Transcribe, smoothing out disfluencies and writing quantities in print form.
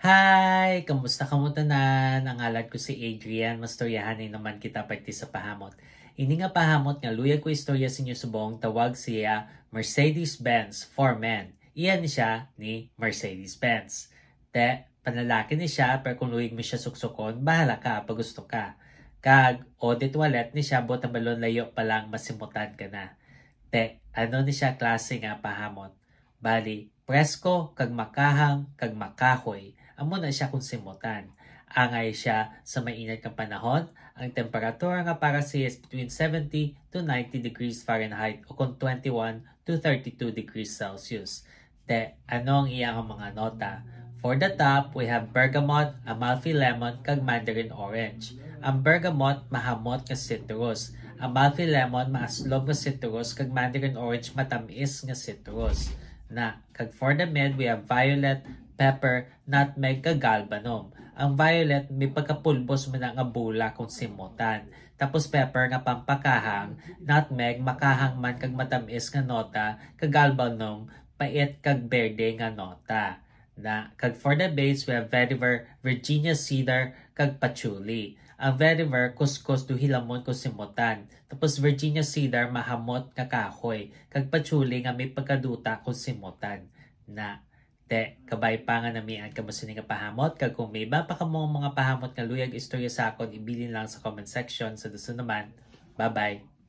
Hi! Kamusta ka mo tanan? Ang alad ko si Adrian. Mastoryahanay naman kita pagti sa pahamot. Ini nga pahamot nga luyag ko istorya sa inyo subong tawag siya Mercedes-Benz for Men. Iyan siya ni Mercedes-Benz. Panlalaki ni siya pero kung luyag mo siya suksukon, bahala ka pag gusto ka. Kag, audit wallet ni siya botabalon layo pa lang masimutan ka na. Ano ni siya klase nga pahamot? Bali, presko kag makahang kag makahoy. Amo na siya kung simutan. Angay siya sa mainit nga panahon. Ang temperatura nga para siya is between 70 to 90 degrees Fahrenheit o kung 21 to 32 degrees Celsius. Ano ang iyang mga nota? For the top, we have bergamot, amalfi lemon, kag mandarin orange. Ang bergamot, mahamot nga citrus. Amalfi lemon, maaslom nga citrus, kag mandarin orange, matamis nga citrus. Kag for the mid, we have violet, pepper, nutmeg, kag galbanum. Ang violet, may pagkapulbos mo na nga bula kung simutan. Tapos pepper nga pampakahang, nutmeg, makahang man kag matamis nga nota, kag galbanum, pait kag berde nga nota. Kag for the base, we have vetiver, Virginia cedar, kag patchouli. Ang vetiver, kuskus do hilamon kung simutan. Tapos Virginia cedar, mahamot nga kahoy. Kag patchouli nga may pagkaduta kung simutan. Kabay pa nga namian ka mo nga pahamot. Kag kung may iba pa ka mga pahamot nga luyag istorya sa akon, ibilin lang sa comment section. Sa duso naman, bye-bye!